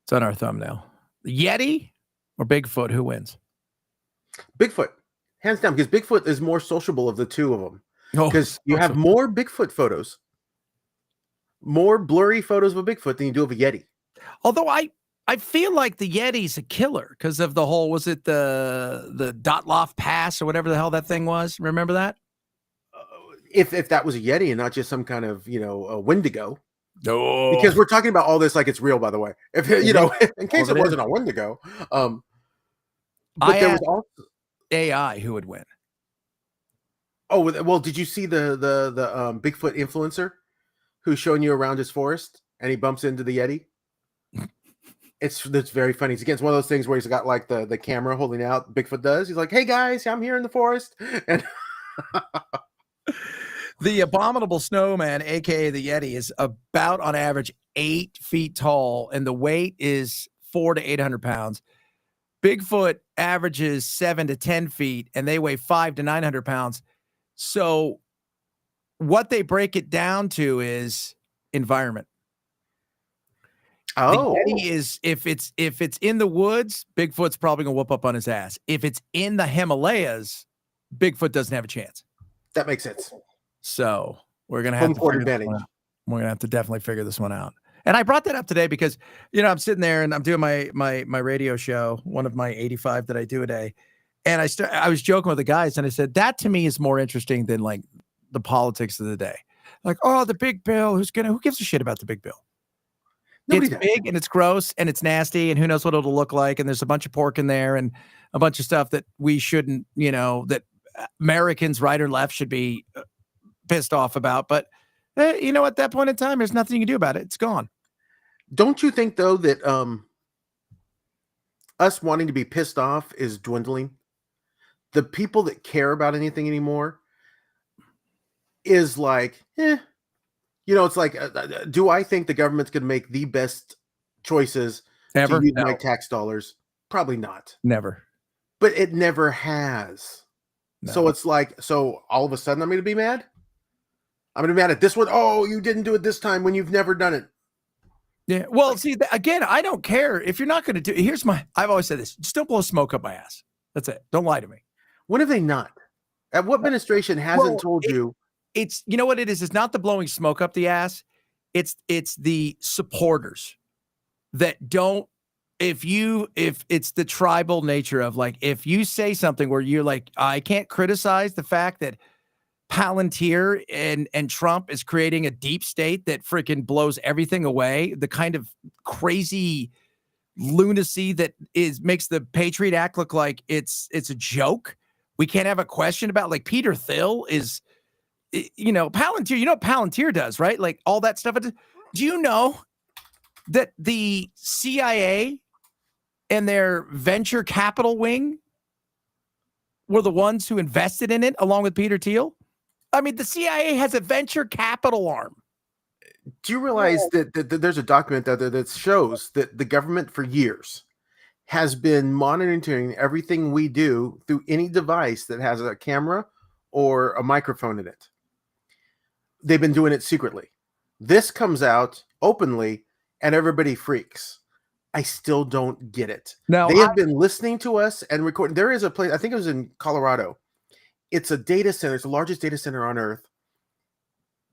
It's on our thumbnail. Yeti or Bigfoot? Who wins? Bigfoot, hands down, because Bigfoot is more sociable of the two of them. Oh, Because you have more Bigfoot photos, more blurry photos of a Bigfoot than you do of a Yeti. Although I feel like the Yeti's a killer because of the whole, was it the Dotloff Pass or whatever the hell that thing was? Remember that? If that was a Yeti and not just some kind of, a Wendigo. Oh. Because we're talking about all this like it's real, by the way. If in case it wasn't a Wendigo. But there was also AI who would win. Oh, well, did you see the Bigfoot influencer who's showing you around his forest and he bumps into the Yeti? It's very funny. It's one of those things where he's got like the camera holding out. Bigfoot does. He's like, "Hey guys, I'm here in the forest." And the abominable snowman, aka the Yeti, is about on average 8 feet tall, and the weight is 400 to 800 pounds. Bigfoot averages 7 to 10 feet, and they weigh 500 to 900 pounds. So what they break it down to is environment. Oh, the Yeti is if it's in the woods, Bigfoot's probably gonna whoop up on his ass. If it's in the Himalayas, Bigfoot doesn't have a chance. That makes sense. So we're gonna have we're gonna have to definitely figure this one out. And I brought that up today because I'm sitting there and I'm doing my radio show, one of my 85 that I do a day, and I was joking with the guys and I said that to me is more interesting than like the politics of the day. Like, oh, the big bill, who gives a shit about the big bill? It's big and it's gross and it's nasty and who knows what it'll look like. And there's a bunch of pork in there and a bunch of stuff that we shouldn't, that Americans, right or left, should be pissed off about. But, at that point in time, there's nothing you can do about it. It's gone. Don't you think, though, that us wanting to be pissed off is dwindling? The people that care about anything anymore is like, it's like, do I think the government's going to make the best choices ever to use my tax dollars? Probably not. Never. But it never has. No. So it's like, all of a sudden I'm going to be mad? I'm going to be mad at this one. Oh, you didn't do it this time when you've never done it. Yeah. Well, see, again, I don't care if you're not going to do it. I've always said this. Just don't blow smoke up my ass. That's it. Don't lie to me. When have they not? At what administration hasn't told you? It's, what it is? It's not the blowing smoke up the ass. It's the supporters that don't, if it's the tribal nature of like, if you say something where you're like, I can't criticize the fact that Palantir and Trump is creating a deep state that freaking blows everything away. The kind of crazy lunacy that makes the Patriot Act look like it's a joke. We can't have a question about like Peter Thiel is, Palantir, what Palantir does, right? Like all that stuff. Do you know that the CIA and their venture capital wing were the ones who invested in it along with Peter Thiel? I mean, the CIA has a venture capital arm. Do you realize that there's a document out there that shows that the government for years has been monitoring everything we do through any device that has a camera or a microphone in it? They've been doing it secretly. This comes out openly and everybody freaks. I still don't get it. No, they have been listening to us and recording. There is a place, I think it was in Colorado. It's a data center. It's the largest data center on Earth.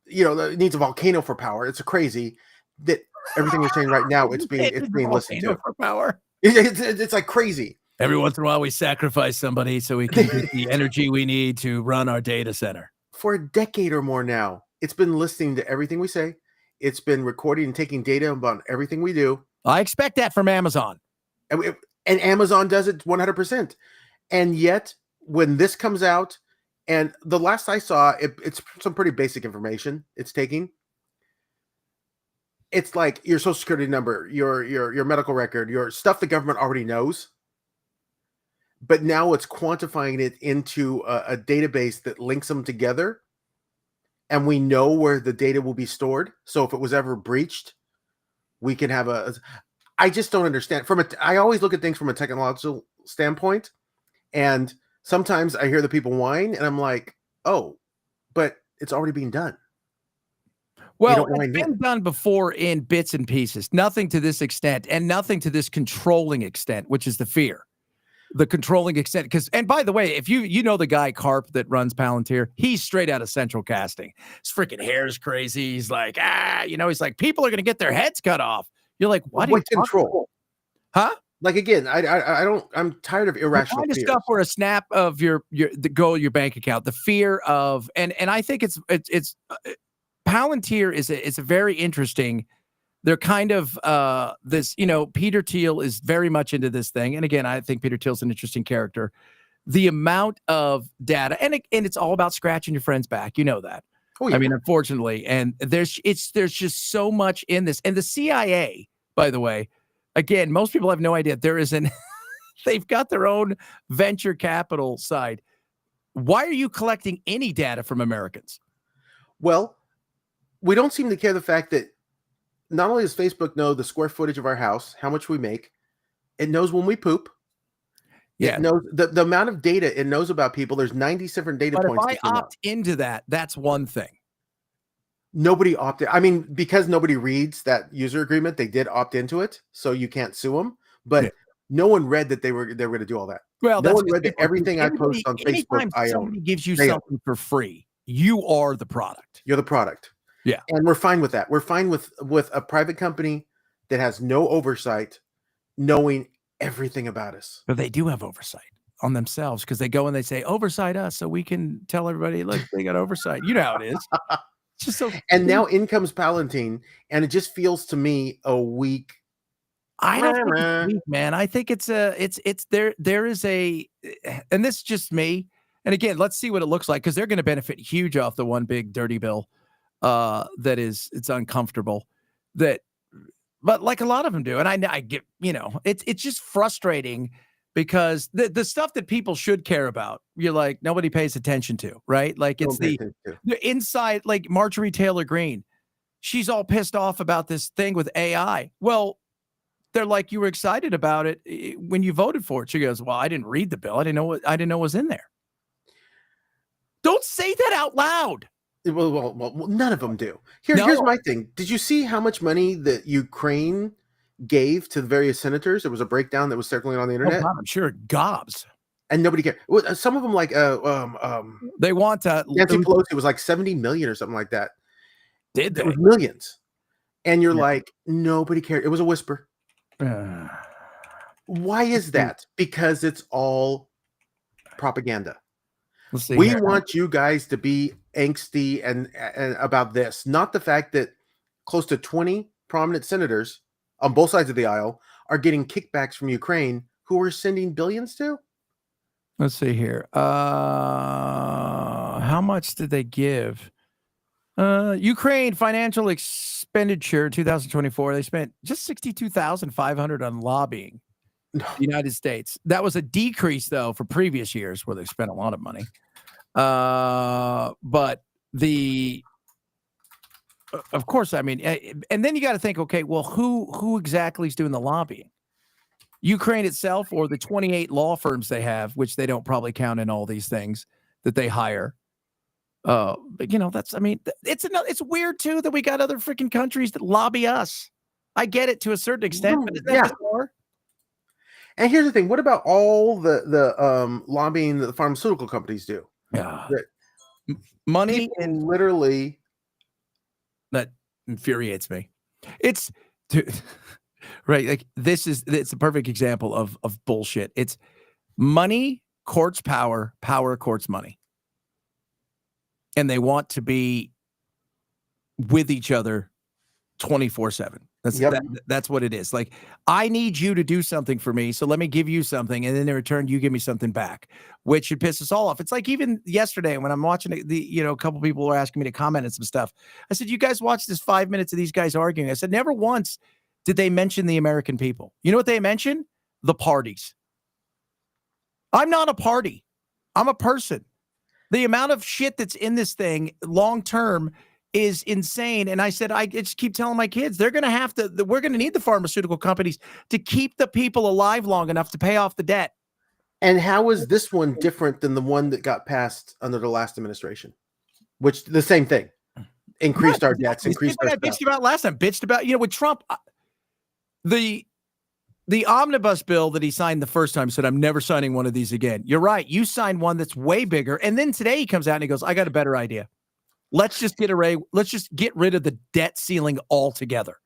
It needs a volcano for power. It's crazy that everything you're saying right now, it's being listened to. For power. It's like crazy. Every once in a while, we sacrifice somebody so we can get the energy we need to run our data center. For a decade or more now, it's been listening to everything we say. It's been recording and taking data about everything we do. I expect that from Amazon. And Amazon does it 100%. And yet, when this comes out, and the last I saw, it's some pretty basic information it's taking. It's like your social security number, your medical record, your stuff the government already knows. But now it's quantifying it into a database that links them together. And we know where the data will be stored. So if it was ever breached, we can have I just don't understand. I always look at things from a technological standpoint. And sometimes I hear the people whine and I'm like, oh, but it's already being done. Well, don't it's wind been in. done before in bits and pieces, nothing to this extent, and nothing to this controlling extent, which is the fear. The controlling extent, because, and by the way, if you know the guy Carp that runs Palantir, he's straight out of Central Casting. His freaking hair's crazy. He's like, he's like, people are going to get their heads cut off. You're like, what? What control? Huh? Like, again, I don't. I'm tired of irrational The kind of fears. stuff where a snap of the go of your bank account, the fear of, and I think it's Palantir is a very interesting. They're kind of this, Peter Thiel is very much into this thing. And again, I think Peter Thiel's an interesting character. The amount of data, and it's all about scratching your friend's back. You know that. Oh, yeah. I mean, unfortunately, and there's just so much in this. And the CIA, by the way, again, most people have no idea. They've got their own venture capital side. Why are you collecting any data from Americans? Well, we don't seem to care the fact that not only does Facebook know the square footage of our house, how much we make, it knows when we poop. Yeah. It knows the amount of data it knows about people. There's 90 different data points. If I opt into that, that's one thing. Nobody opted. I mean, because nobody reads that user agreement, they did opt into it, so you can't sue them. But no one read that they were going to do all that. Well, no one read that everything I post on Facebook, I own. Somebody gives you something for free, you are the product. You're the product. Yeah. And we're fine with that. We're fine with a private company that has no oversight knowing everything about us. But they do have oversight on themselves, because they go and they say, oversight us so we can tell everybody, look, they got oversight. You know how it is. It's just so. And now in comes Palantir, and it just feels to me a weak. I don't think it's weak, man. I think it's there is a, and this is just me. And again, let's see what it looks like, because they're going to benefit huge off the one big dirty bill. It's uncomfortable, but like a lot of them do. And I get, it's just frustrating, because the stuff that people should care about, you're like, nobody pays attention to, right? Like it's the inside, like Marjorie Taylor Greene, she's all pissed off about this thing with AI. Well, they're like, you were excited about it when you voted for it. She goes, well, I didn't read the bill. I didn't know what was in there. Don't say that out loud. Well, none of them do. Here's my thing. Did you see how much money that Ukraine gave to the various senators? There was a breakdown that was circulating on the internet. Oh, God, I'm sure gobs. And nobody cared. Well, some of them, like they want Nancy Pelosi was like 70 million or something like that. Did they? It was millions. And you're like, nobody cared. It was a whisper. Why is that? Because it's all propaganda. We want you guys to be angsty and about this, not the fact that close to 20 prominent senators on both sides of the aisle are getting kickbacks from Ukraine, who we're sending billions to. Let's see here. How much did they give? Ukraine financial expenditure 2024. They spent just $62,500 on lobbying. The United States. That was a decrease, though, for previous years where they spent a lot of money. But of course, I mean, and then you got to think, okay, well, who exactly is doing the lobbying? Ukraine itself, or the 28 law firms they have, which they don't probably count in all these things that they hire. But that's, I mean, it's weird too that we got other freaking countries that lobby us. I get it to a certain extent, but is that more? And here's the thing: what about all the lobbying that the pharmaceutical companies do? Yeah, money and literally that infuriates me. It's right. Like it's a perfect example of bullshit. It's money courts power, power courts money, and they want to be with each other 24/7. That's what it is. Like, I need you to do something for me, so let me give you something, and then in return, you give me something back, which should piss us all off. It's like even yesterday when I'm watching a couple people were asking me to comment on some stuff. I said, "You guys watch this 5 minutes of these guys arguing." I said, "Never once did they mention the American people. You know what they mentioned? The parties. I'm not a party. I'm a person. The amount of shit that's in this thing long term is insane." And I said, I just keep telling my kids, we're going to need the pharmaceutical companies to keep the people alive long enough to pay off the debt. And how is this one different than the one that got passed under the last administration? Which the same thing. increased Right, our debts, exactly. increased Same our thing I stuff. bitched about last time. Bitched about, with Trump, the omnibus bill that he signed the first time said, I'm never signing one of these again. You're right. You signed one that's way bigger. And then today he comes out and he goes, I got a better idea. Let's just get rid of the debt ceiling altogether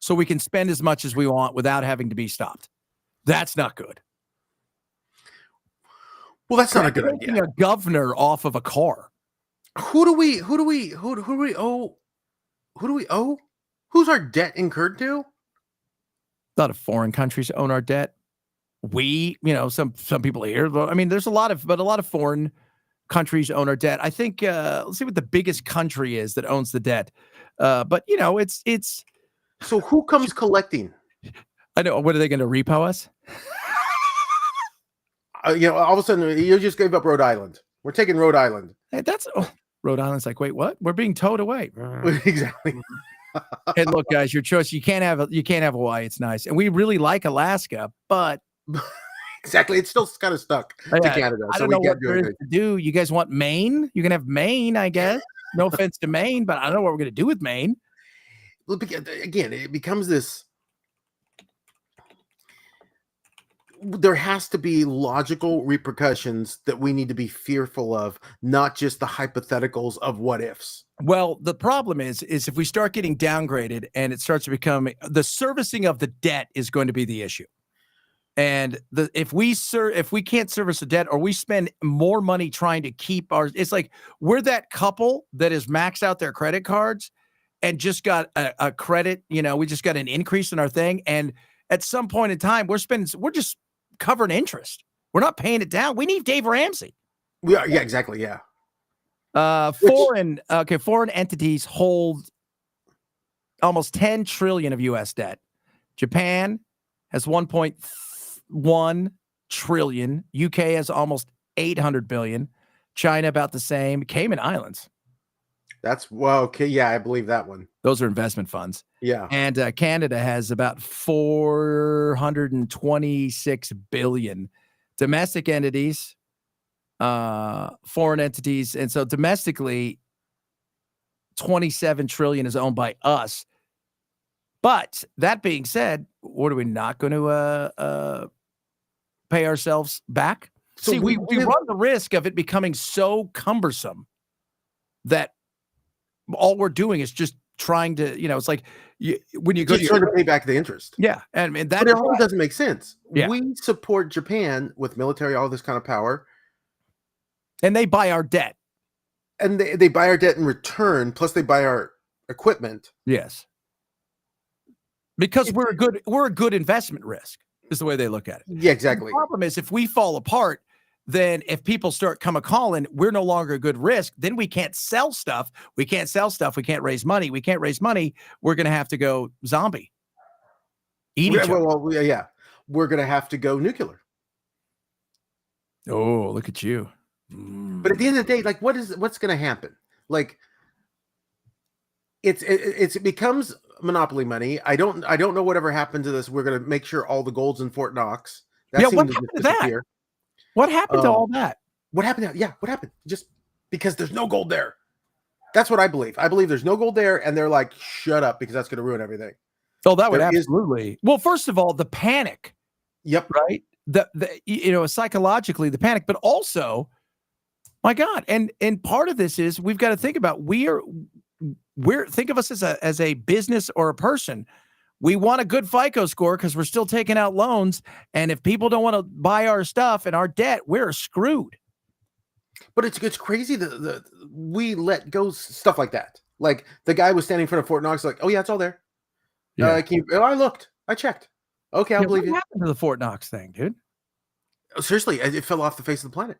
so we can spend as much as we want without having to be stopped. That's not good. Well, that's not a good idea. A governor off of a car. Who do we owe? Who do we owe? Who's our debt incurred to? A lot of foreign countries own our debt. We, some people here. I mean, there's a lot of foreign countries own our debt. I think let's see what the biggest country is that owns the debt. But it's so who comes collecting? I know. What are they going to repo us? All of a sudden you just gave up Rhode Island. We're taking Rhode Island. Hey, Rhode Island's like, wait, what? We're being towed away. Exactly. Hey, look, guys, your choice. You can't have Hawaii. It's nice, and we really like Alaska, but exactly, it's still kind of stuck to Canada. I don't know what there is to do. You guys want Maine? You can have Maine, I guess. No offense to Maine, but I don't know what we're going to do with Maine. Again, it becomes this. There has to be logical repercussions that we need to be fearful of, not just the hypotheticals of what ifs. Well, the problem is if we start getting downgraded and it starts to become the servicing of the debt is going to be the issue. And if we can't service the debt or we spend more money trying to keep it's like we're that couple that has maxed out their credit cards and just got a credit, we just got an increase in our thing. And at some point in time, we're just covering interest. We're not paying it down. We need Dave Ramsey. We are, yeah, exactly, yeah. Foreign entities hold almost 10 trillion of U.S. debt. Japan has 1.1 trillion. UK has almost 800 billion. China about the same. Cayman Islands. Okay. Yeah, I believe that one. Those are investment funds. Yeah. And Canada has about 426 billion. Domestic entities, foreign entities. And so domestically, 27 trillion is owned by us. But that being said, what are we not going to pay ourselves back? So see, we run the risk of it becoming so cumbersome that all we're doing is just trying to, it's like when you go trying to pay back the interest. Yeah. And that but it all doesn't make sense. Yeah. We support Japan with military, all this kind of power. And they buy our debt. And they buy our debt in return, plus they buy our equipment. Yes. Because we're a good investment risk, is the way they look at it. Yeah, exactly. The problem is if we fall apart, then if people start calling, we're no longer a good risk. Then we can't sell stuff. We can't raise money. We can't raise money. We're going to have to go zombie. Eat each other. Well, yeah. We're going to have to go nuclear. Oh, look at you. But at the end of the day, like, what's going to happen? Like, it becomes monopoly money. I don't know whatever happened to this. We're going to make sure all the gold's in Fort Knox. What happened to that? What happened to all that? What happened? What happened? Just because there's no gold there. That's what I believe. I believe there's no gold there, and they're like, shut up, because that's going to ruin everything. Oh, that would absolutely. Well, first of all, the panic. Yep. Right. Psychologically, the panic, but also, my God, and part of this is we've got to think about think of us as a business or a person. We want a good FICO score because we're still taking out loans. And if people don't want to buy our stuff and our debt, we're screwed. But it's crazy that we let go stuff like that. Like the guy was standing in front of Fort Knox, like, oh yeah, it's all there. Yeah. I looked, I checked. Okay, I'll believe you. What happened to the Fort Knox thing, dude? Seriously, it fell off the face of the planet.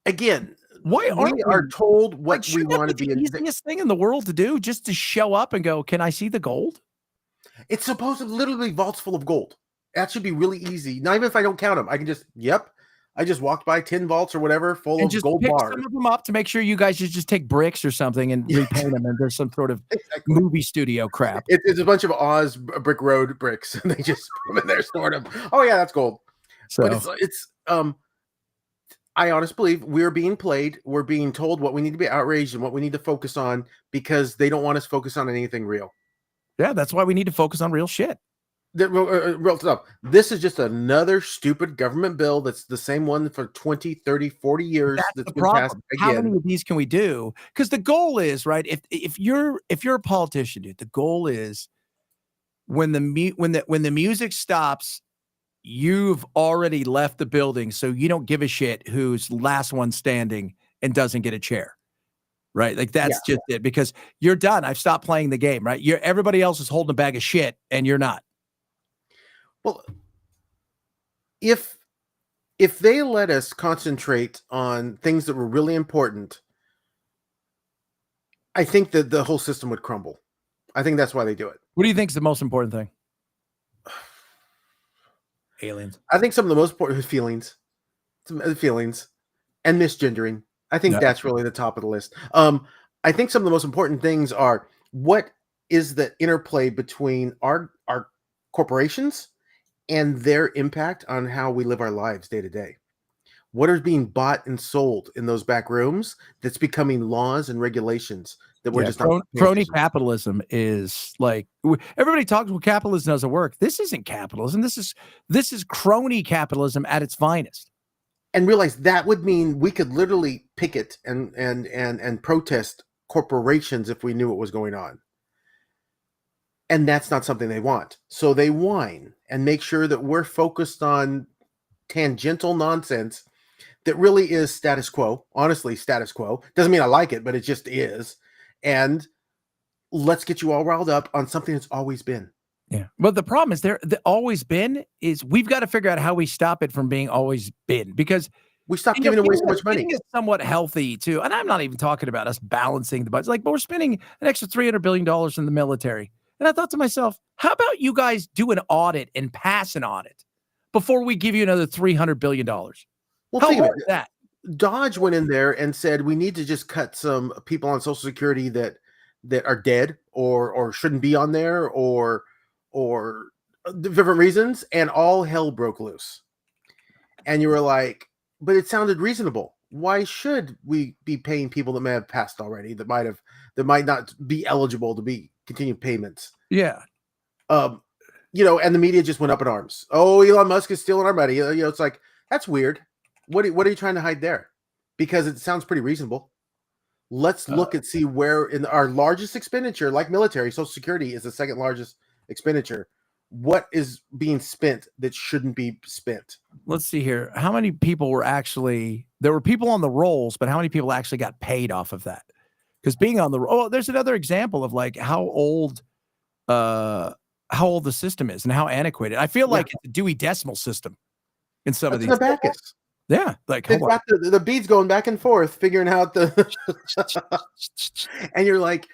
Again, why we are told what we want to be? The easiest thing in the world to do, just to show up and go, can I see the gold? It's supposed to literally be vaults full of gold. That should be really easy. Not even if I don't count them, I can just, I just walked by 10 vaults or whatever full of gold bars. Some of them up to make sure you guys just take bricks or something and repaint them, and there's some sort of movie studio crap. It's a bunch of Oz brick road bricks, and they just put them in there, stored them. Oh yeah, that's gold. So, but it's I honestly believe we're being played. We're being told what we need to be outraged and what we need to focus on because they don't want us to focus on anything real. Yeah, that's why we need to focus on real shit. Real stuff. This is just another stupid government bill that's the same one for 20, 30, 40 years That's that's the been passed problem. How many again. of these can we do? Because the goal is, right, if you're a politician, dude, the goal is when the music stops, you've already left the building, so you don't give a shit who's last one standing and doesn't get a chair. Right? Like Yeah. that's just it, because you're done. I've stopped playing the game, right? Everybody else is holding a bag of shit and you're not. Well, if they let us concentrate on things that were really important, I think that the whole system would crumble. I think that's why they do it. What do you think is the most important thing? Aliens. I think some of the most important feelings and misgendering. I think that's really the top of the list. I think some of the most important things are what is the interplay between our corporations and their impact on how we live our lives day to day. What is being bought and sold in those back rooms that's becoming laws and regulations that we're just not crony capitalism is like everybody talks about capitalism doesn't work. This isn't capitalism. This is crony capitalism at its finest. And realize that would mean we could literally picket and protest corporations if we knew what was going on. And that's not something they want. So they whine and make sure that we're focused on tangential nonsense that really is status quo. Honestly, status quo. Doesn't mean I like it, but it just is. And let's get you all riled up on something that's always been. Yeah. But the problem is the always been is we've got to figure out how we stop it from being always been, because we stopped giving away so much money. It's somewhat healthy too. And I'm not even talking about us balancing the budget. Like, but we're spending an extra $300 billion in the military. And I thought to myself, how about you guys do an audit and pass an audit before we give you another $300 billion? Well, how think hard of is that? DOGE went in there and said, we need to just cut some people on Social Security that are dead or shouldn't be on there or different reasons, and all hell broke loose. And you were like, but it sounded reasonable. Why should we be paying people that may have passed already, that might not be eligible to be continued payments? Yeah. And the media just went up in arms. Oh, Elon Musk is stealing our money. It's like, that's weird. What are you trying to hide there? Because it sounds pretty reasonable. Let's look and see where in our largest expenditure, like military, Social Security is the second largest expenditure. What is being spent that shouldn't be spent? Let's see here. How many people there were people on the rolls, but how many people actually got paid off of that? Because being on the roll, there's another example of like how old the system is and how antiquated. I feel like it's a Dewey Decimal System in some of these. Abacus. Yeah, like they've got the beads going back and forth, figuring out and you're like,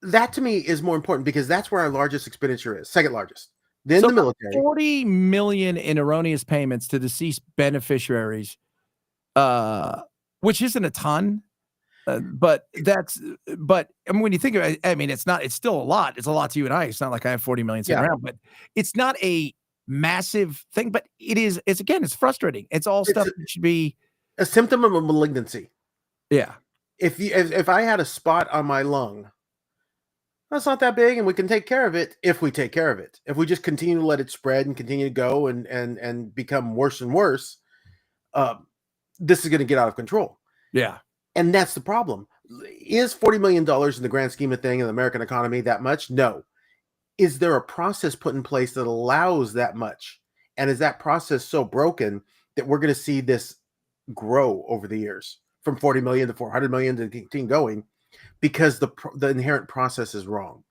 that to me is more important because that's where our largest expenditure is, second largest. Then the military. 40 million in erroneous payments to deceased beneficiaries, which isn't a ton, but I mean, when you think of it, I mean, it's still a lot. It's a lot to you and I. It's not like I have 40 million sitting around, but it's not a massive thing, but it's frustrating. It's all stuff that should be a symptom of a malignancy. Yeah. If I had a spot on my lung, that's not that big and we can take care of it if we take care of it. If we just continue to let it spread and continue to go and become worse and worse, this is going to get out of control. Yeah. And that's the problem. Is $40 million in the grand scheme of thing in the American economy that much? No. Is there a process put in place that allows that much? And is that process so broken that we're going to see this grow over the years from 40 million to 400 million to continue going because the inherent process is wrong?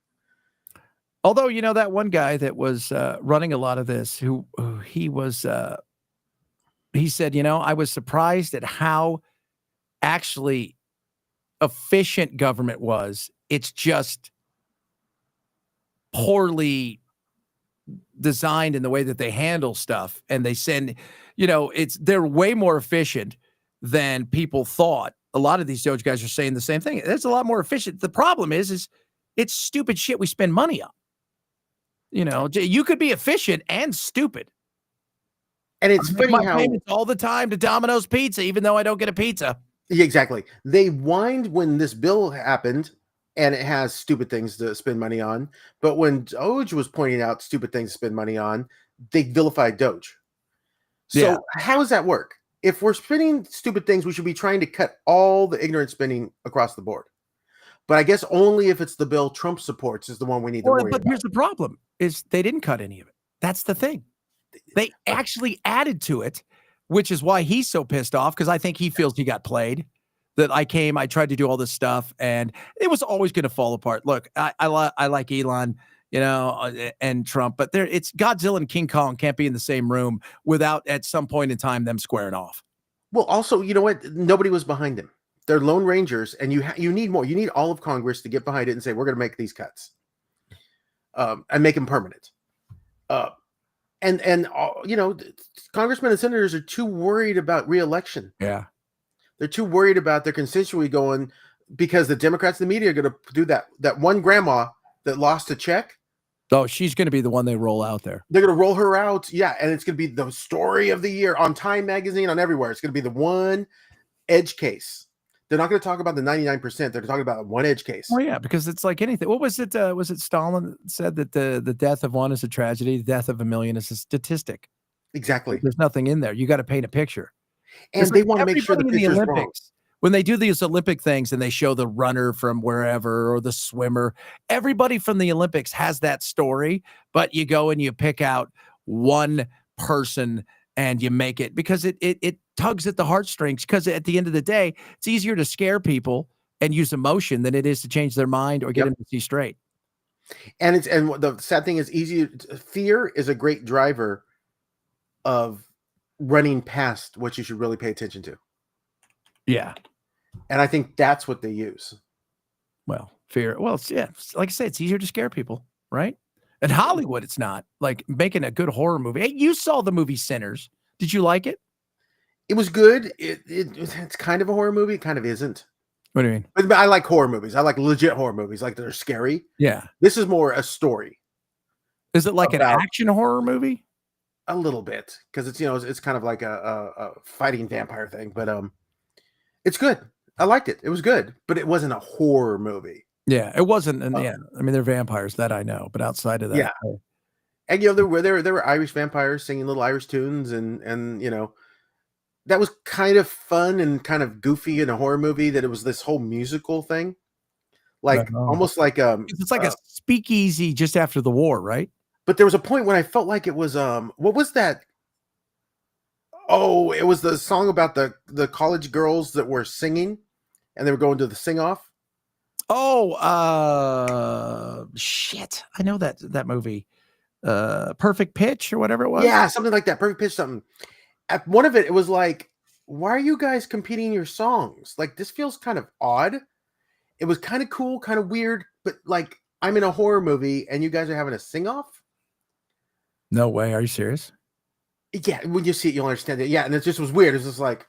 Although, that one guy that was running a lot of this, who he said, I was surprised at how actually efficient government was. It's just poorly designed in the way that they handle stuff, and they send, they're way more efficient than people thought. A lot of these DOGE guys are saying the same thing. It's a lot more efficient. The problem is it's stupid shit we spend money on. You could be efficient and stupid. And I it's make funny my how payments all the time to Domino's Pizza, even though I don't get a pizza. yeah, exactly. They whined when this bill happened, and it has stupid things to spend money on. But when DOGE was pointing out stupid things to spend money on, they vilified DOGE. Yeah. So how does that work? If we're spending stupid things, we should be trying to cut all the ignorant spending across the board. But I guess only if it's the bill Trump supports is the one we need to Well, worry but about. here's the problem: is they didn't cut any of it. That's the thing. They actually added to it, which is why he's so pissed off, because I think he feels he got played. That I tried to do all this stuff, and it was always going to fall apart. Look, I like Elon, and Trump, but it's Godzilla and King Kong can't be in the same room without at some point in time them squaring off. Well, also, you know what? Nobody was behind him. They're lone rangers, and you need more. You need all of Congress to get behind it and say we're going to make these cuts, and make them permanent. Uh, and congressmen and senators are too worried about reelection. Yeah. They're too worried about their constituency going, because the Democrats and the media are going to do that one grandma that lost a check. Oh, she's going to be the one they roll out there. They're going to roll her out. Yeah. And it's going to be the story of the year on Time Magazine, on everywhere. It's going to be the one edge case. They're not going to talk about the 99%. They're talking about one edge case. Oh yeah, because it's like anything. What was it? Was it Stalin that said that the death of one is a tragedy, the death of a million is a statistic? Exactly. There's nothing in there. You got to paint a picture. And they want to make sure the Everybody in picture's the wrong. Olympics, when they do these Olympic things and they show the runner from wherever or the swimmer, everybody from the Olympics has that story, but you go and you pick out one person and you make it, because it tugs at the heartstrings, because at the end of the day, it's easier to scare people and use emotion than it is to change their mind or get them to see straight. And the sad thing is, fear is a great driver of running past what you should really pay attention to. Yeah. And I think that's what they use. Well, fear. Well, like I said, it's easier to scare people, right? In Hollywood, it's not. Like making a good horror movie. Hey, you saw the movie Sinners. Did you like it? It was good. It's kind of a horror movie. It kind of isn't. What do you mean? But I like horror movies. I like legit horror movies. Like, they're scary. Yeah. This is more a story. Is it like an action horror movie? A little bit, because it's kind of like a fighting vampire thing. But it's good. I liked it. It was good, but it wasn't a horror movie. Yeah, it wasn't. And yeah, I mean, they're vampires, that I know, but outside of that, yeah. And there were Irish vampires singing little Irish tunes, and that was kind of fun and kind of goofy in a horror movie, that it was this whole musical thing, like almost like it's like a speakeasy just after the war, right? But there was a point when I felt like it was what was that? Oh, it was the song about the college girls that were singing, and they were going to the sing off. Oh, shit! I know that movie, Perfect Pitch or whatever it was. Yeah, something like that. Perfect Pitch, something. At one of it was like, why are you guys competing your songs? Like, this feels kind of odd. It was kind of cool, kind of weird, but like, I'm in a horror movie and you guys are having a sing off. No way. Are you serious? Yeah, when you see it, you'll understand it. Yeah, and it just was weird. It's just like,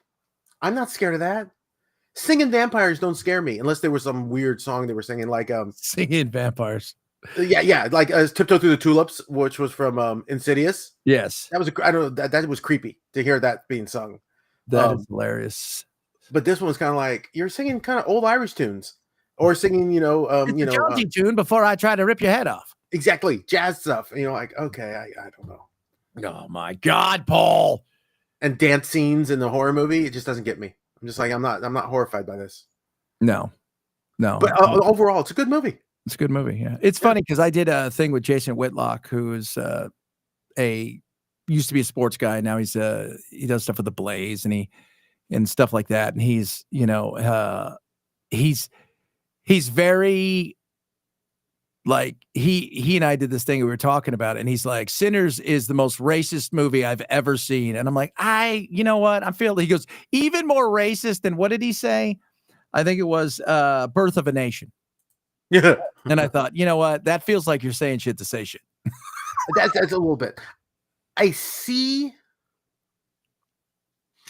I'm not scared of that. Singing vampires don't scare me, unless there was some weird song they were singing, like singing vampires. Yeah, like Tiptoe Through the Tulips, which was from Insidious. Yes, that was I don't know, that was creepy to hear that being sung. That is hilarious. But this one was kind of like, you're singing kind of old Irish tunes, or singing, it's a jaunty tune before I try to rip your head off. Exactly, jazz stuff. Like, okay, I don't know. Oh my God, Paul! And dance scenes in the horror movie, it just doesn't get me. I'm just like, I'm not horrified by this. No. But overall, it's a good movie. It's a good movie. Yeah, it's funny because I did a thing with Jason Whitlock, who's used to be a sports guy. Now he does stuff with the Blaze and stuff like that. And he's very, like, he and I did this thing, we were talking about it, and he's like, Sinners is the most racist movie I've ever seen. And I'm like, you know what? He goes, even more racist than, what did he say? I think it was Birth of a Nation. Yeah. And I thought, you know what? That feels like you're saying shit to say shit. That's a little bit. I see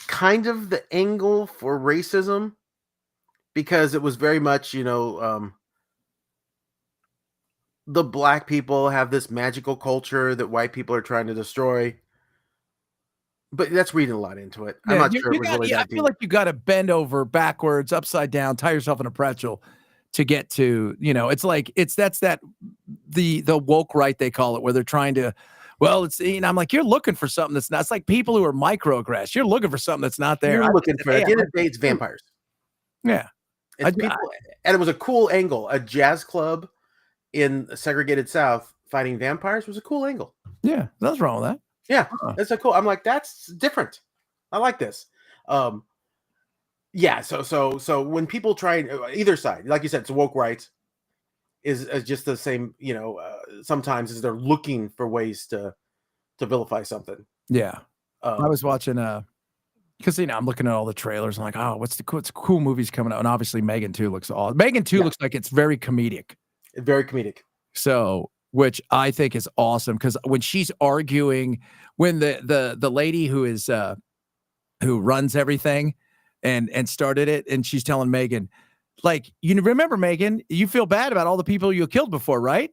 kind of the angle for racism, because it was very much, the black people have this magical culture that white people are trying to destroy. but that's reading a lot into it. I'm Yeah, not sure it was really I that feel deep. like you got to bend over backwards, upside down, tie yourself in a pretzel to get to, it's like that's the woke right, they call it, where they're trying to, well, it's, I'm like, you're looking for something that's not. It's like people who are microaggressed. You're looking for something that's not there. You're looking for, Hey, at the end of the day, it's vampires. yeah, It's people, and it was a cool angle. A jazz club in a segregated South fighting vampires was a cool angle. yeah, nothing's wrong with that. Yeah, that's a cool. I'm like, that's different. I like this. Yeah. So when people try either side, like you said, it's woke rights is just the same. Sometimes is they're looking for ways to vilify something. Yeah, I was watching because I'm looking at all the trailers. I'm like, oh, what's cool movies coming out? And obviously Megan 2 looks awesome. Megan 2 looks like it's very comedic. Very comedic. So, which I think is awesome, because when she's arguing, when the lady who is who runs everything and started it, and she's telling Megan, like, you remember, Megan, you feel bad about all the people you killed before, right?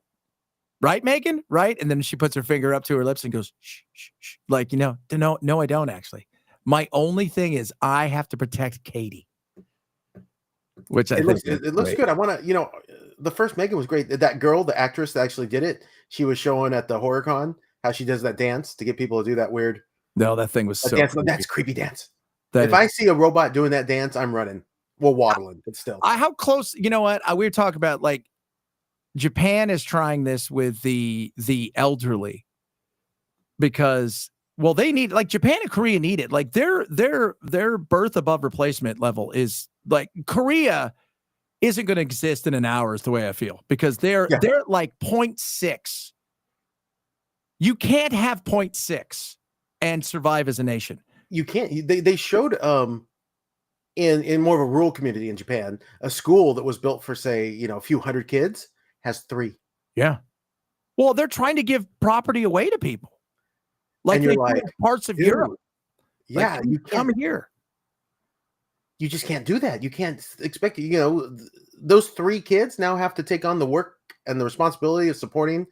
Right, Megan? Right? And then she puts her finger up to her lips and goes, shh, shh, shh. Like, no, I don't actually. My only thing is I have to protect Katie. Which I think it looks good. I want to, the first Megan was great. That girl, the actress that actually did it, she was showing at the HorrorCon how she does that dance to get people to do that weird. No, that thing was so dance. That's creepy dance. If I see a robot doing that dance, I'm running. Well, waddling, but still. How close? You know what? We were talking about, like, Japan is trying this with the elderly, because, well, they need, like, Japan and Korea need it. Like, their birth above replacement level is, like, Korea isn't going to exist in an hour, is the way I feel, because they're like 0.6. You can't have 0.6 and survive as a nation. You can't. They showed in more of a rural community in Japan, a school that was built for, say, a few hundred kids has 3. Yeah. Well, they're trying to give property away to people. Like, and you're like, parts of Europe. Yeah, like, you come here. You just can't do that. You can't expect, those 3 kids now have to take on the work and the responsibility of supporting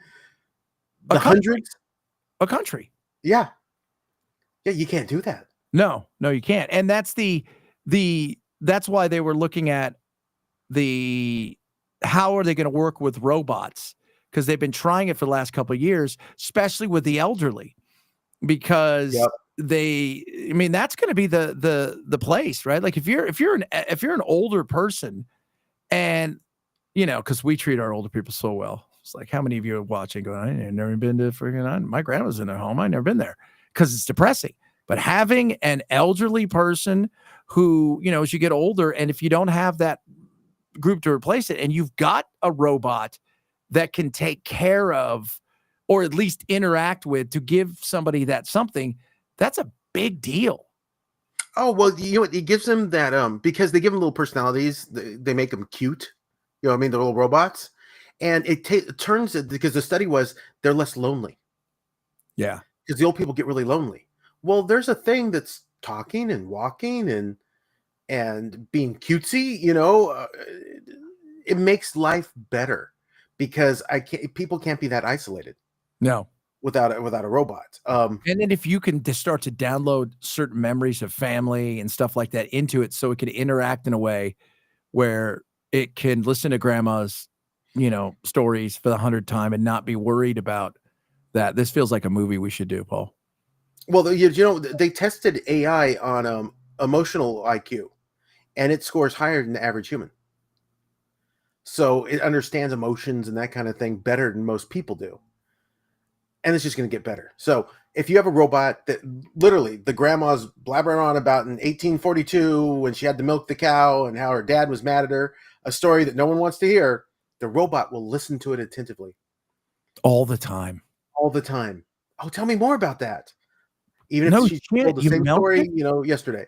the hundreds. A country. Yeah. Yeah, you can't do that. No, you can't. And that's that's why they were looking at how are they going to work with robots? Because they've been trying it for the last couple of years, especially with the elderly, because that's going to be the place, right? Like, if you're an older person, and because we treat our older people so well. It's like, how many of you are watching going, I've never been to freaking, my grandma's in their home, I've never been there, because it's depressing. But having an elderly person who, as you get older, and if you don't have that group to replace it, and you've got a robot that can take care of, or at least interact with, to give somebody that something, that's a big deal. Oh, well, it gives them that, because they give them little personalities, they make them cute. They're little robots. And it turns it, because the study was they're less lonely. Yeah. Because the old people get really lonely. Well, there's a thing that's talking and walking and being cutesy, it makes life better, because people can't be that isolated. No. Without a robot. And then if you can just start to download certain memories of family and stuff like that into it, so it can interact in a way where it can listen to grandma's, stories for the 100th time and not be worried about that. This feels like a movie we should do, Paul. Well, they tested AI on emotional IQ, and it scores higher than the average human. So it understands emotions and that kind of thing better than most people do. And it's just going to get better. So if you have a robot that literally the grandma's blabbering on about in 1842 when she had to milk the cow and how her dad was mad at her, a story that no one wants to hear, the robot will listen to it attentively. All the time. All the time. Oh, tell me more about that. Even if she told the same story, yesterday.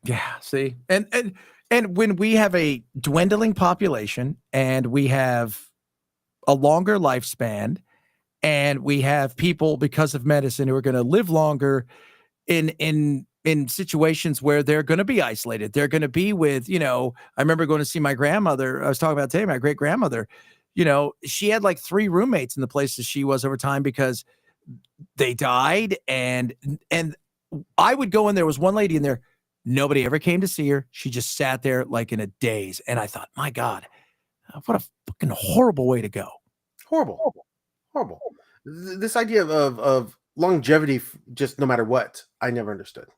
Yeah, see? And when we have a dwindling population, and we have a longer lifespan, and we have people, because of medicine, who are going to live longer in situations where they're going to be isolated. They're going to be with, I remember going to see my grandmother. I was talking about today, my great grandmother, she had like 3 roommates in the places she was over time, because they died. And I would go in. There was one lady in there. Nobody ever came to see her. She just sat there like in a daze. And I thought, my God, what a fucking horrible way to go. Horrible. This idea of longevity, just no matter what, I never understood.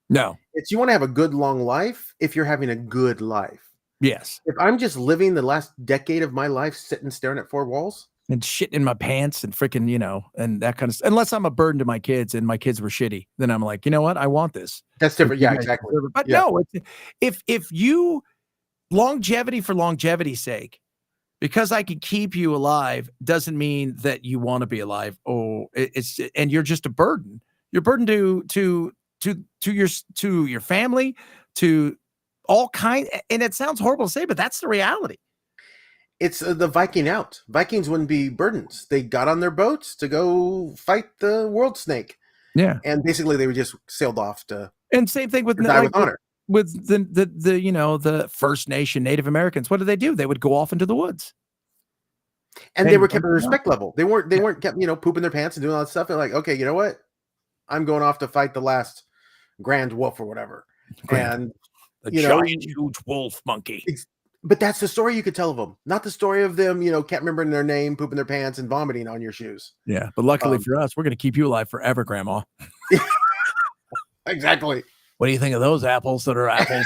No. It's you want to have a good long life if you're having a good life. Yes. If I'm just living the last decade of my life sitting staring at four walls and shitting in my pants and freaking, and that kind of stuff. Unless I'm a burden to my kids and my kids were shitty, then I'm like, you know what? I want this. That's different. Yeah, exactly. But no, if you longevity for longevity's sake, because I could keep you alive doesn't mean that you want to be alive. And you're just a burden. You're a burden to your family, to all kinds. And it sounds horrible to say, but that's the reality. It's the Viking out. Vikings wouldn't be burdens. They got on their boats to go fight the world snake. Yeah, and basically they were just sailed off to. And same thing with honor. With the First Nation Native Americans. What did they do? They would go off into the woods, and they were kept at a respect level. They weren't kept pooping their pants and doing all that stuff. They're like, okay, you know what? I'm going off to fight the last grand wolf or whatever, and the giant huge wolf monkey. But that's the story you could tell of them, not the story of them, can't remember their name, pooping their pants, and vomiting on your shoes. Yeah, but luckily for us, we're going to keep you alive forever, Grandma. Exactly. What do you think of those apples that are apples?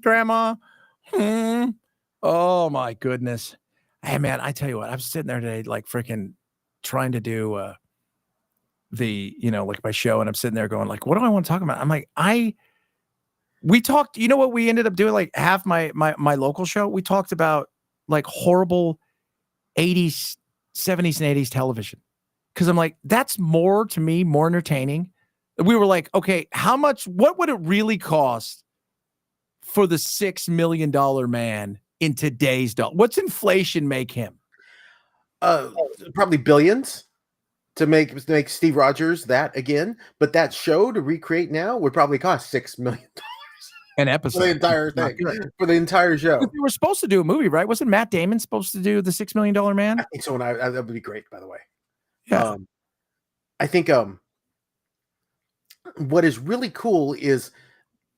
Grandma? Oh, my goodness. Hey, man, I tell you what, I'm sitting there today, like freaking trying to do like my show, and I'm sitting there going, like, what do I want to talk about? I'm like, we talked, you know what we ended up doing, like half my local show, we talked about like horrible 80s, 70s and 80s television. Cause I'm like, that's more to me, more entertaining. We were like, okay, what would it really cost for the $6 million man in today's dollar? What's inflation make him? Probably billions to make Steve Rogers that again. But that show to recreate now would probably cost $6 million. An episode for the entire thing, for the entire show. But they were supposed to do a movie, right? Wasn't Matt Damon supposed to do the $6 million man? I think so. And that would be great, by the way. Yeah. I think what is really cool is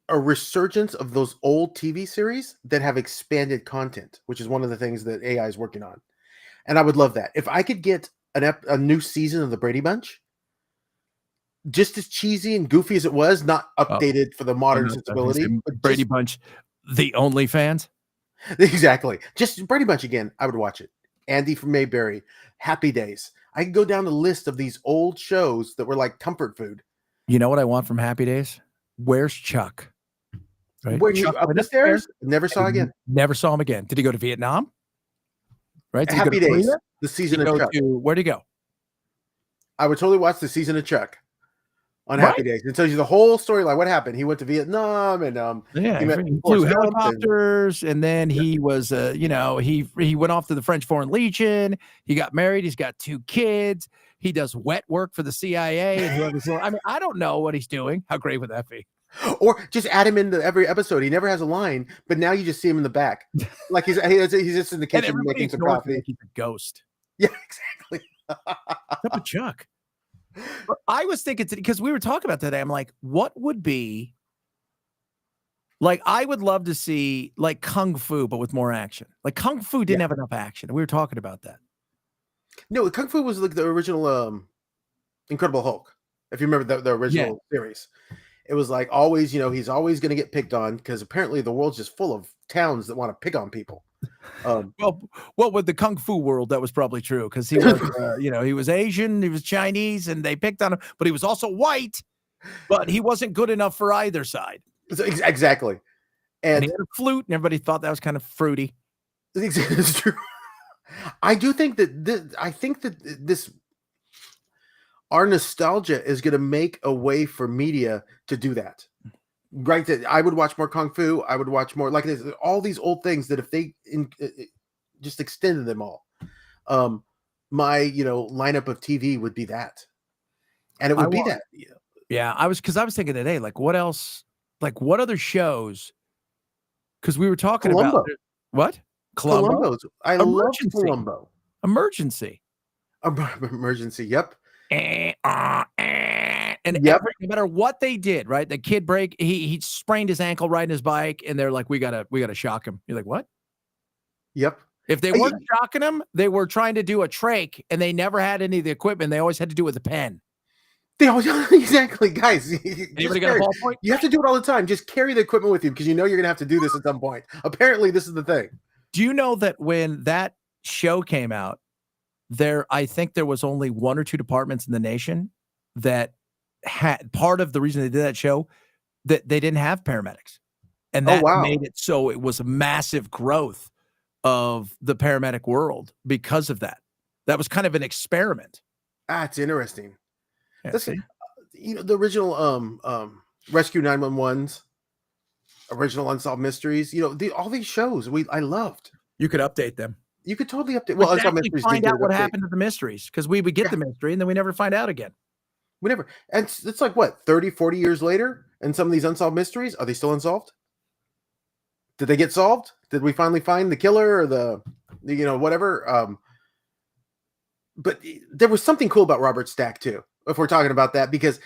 a resurgence of those old TV series that have expanded content, which is one of the things that AI is working on. And I would love that. If I could get a new season of the Brady Bunch, just as cheesy and goofy as it was, not updated for the modern sensibility. Brady Bunch, the OnlyFans. Exactly. Just Brady Bunch again. I would watch it. Andy from Mayberry, Happy Days. I could go down the list of these old shows that were like comfort food. You know what I want from Happy Days? Where's Chuck? Right? Where Chuck up the stairs? Never saw again. Never saw him again. Did he go to Vietnam? Right? Happy Days. The season of Chuck. Where'd he go? I would totally watch the season of Chuck on Happy Days. It tells you the whole story, like what happened. He went to Vietnam and he flew helicopters, and then he was he went off to the French Foreign Legion. He got married. He's got 2 kids. He does wet work for the CIA and whoever's. I mean, I don't know what he's doing. How great would that be? Or just add him into every episode. He never has a line, but now you just see him in the back, like he's just in the kitchen making some coffee. He's a ghost. Yeah, exactly. What's up with Chuck? But I was thinking because we were talking about today. I'm like, what would be like? I would love to see like Kung Fu, but with more action. Like Kung Fu didn't have enough action. We were talking about that. No, Kung Fu was like the original Incredible Hulk. If you remember the original series, it was like always, he's always going to get picked on because apparently the world's just full of towns that want to pick on people. Well, with the Kung Fu world, that was probably true because he was, he was Asian, he was Chinese, and they picked on him, but he was also white, but he wasn't good enough for either side. Exactly. And he had a flute, and everybody thought that was kind of fruity. It's true. I do think that this our nostalgia is going to make a way for media to do that. Right, that I would watch more Kung Fu. I would watch more like this. All these old things that if they just extended them all, my lineup of TV would be that, and it would be that. Yeah, I was thinking today, like what else, like what other shows? Because we were talking Columbo. about what Columbo. I love Columbo. Emergency. Emergency. Yep. And Yep. no matter what they did, right? The kid he sprained his ankle riding his bike, and they're like, we gotta shock him. You're like, what? Yep. If they weren't shocking him, they were trying to do a trach, and they never had any of the equipment. They always had to do it with a pen. They always, exactly, guys. Anybody got a ballpoint? You have to do it all the time. Just carry the equipment with you because you know you're gonna have to do this at some point. Apparently, this is the thing. Do you know that when that show came out, I think there was only 1 or 2 departments in the nation that had, part of the reason they did that show, that they didn't have paramedics, and that made it so it was a massive growth of the paramedic world because of that. That was kind of an experiment. It's interesting. Yeah, the original Rescue 911s, original Unsolved Mysteries, all these shows I loved. You could update them. You could totally update. Well, Unsolved Mysteries find out what happened to the mysteries, because we would get the mystery and then we never find out again. We never. And it's like, what, 30, 40 years later, and some of these Unsolved Mysteries, are they still unsolved? Did they get solved? Did we finally find the killer or the whatever? But there was something cool about Robert Stack too, if we're talking about that, because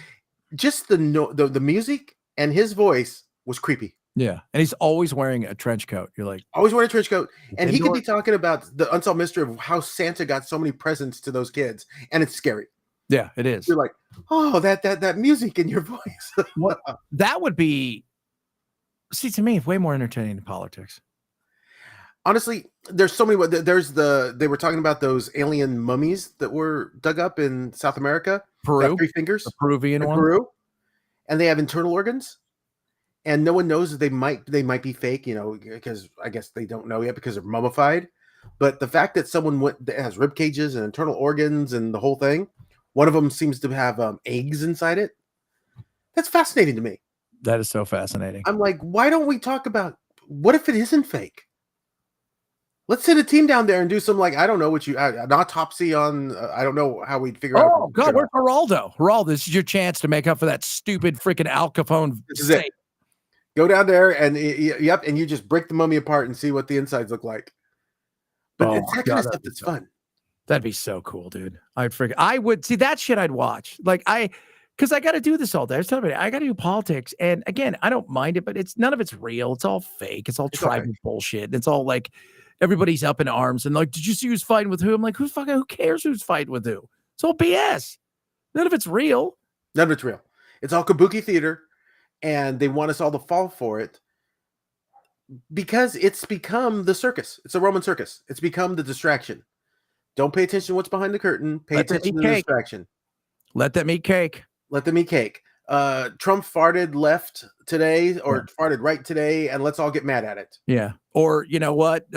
just the music and his voice was creepy. Yeah, and he's always wearing a trench coat. You're like, always wearing a trench coat, and he could be talking about the unsolved mystery of how Santa got so many presents to those kids, and it's scary. Yeah, it is. You're like, oh, that music in your voice. That would be, see, to me, way more entertaining than politics. Honestly, there's so many. They were talking about those alien mummies that were dug up in South America. Peru, 3 fingers, the Peruvian one. Peru, and they have internal organs, and no one knows that they might be fake. Because I guess they don't know yet because they're mummified. But the fact that someone that has rib cages and internal organs and the whole thing, one of them seems to have eggs inside it. That's fascinating to me. That is so fascinating. I'm like, why don't we talk about what if it isn't fake? Let's send a team down there and do some, like, I don't know an autopsy on, I don't know how we'd figure out. Oh, God, where's Geraldo? Geraldo, this is your chance to make up for that stupid freaking Al Capone. This is it. Go down there and, and you just break the mummy apart and see what the insides look like. But it's that kind of stuff that's fun. That'd be so cool, dude. I would see that shit. I'd watch. Because I got to do this all day. I was telling you, I got to do politics. And again, I don't mind it, but none of it's real. It's all fake. It's all tribal bullshit. It's all like, everybody's up in arms and like, did you see who's fighting with who? I'm like, who cares who's fighting with who? It's all BS. None of it's real. None of it's real. It's all kabuki theater, and they want us all to fall for it because it's become the circus. It's a Roman circus. It's become the distraction. Don't pay attention to what's behind the curtain. Pay attention to the distraction. Let them eat cake. Let them eat cake. Trump farted left today or farted right today, and let's all get mad at it. Yeah. Or, you know what?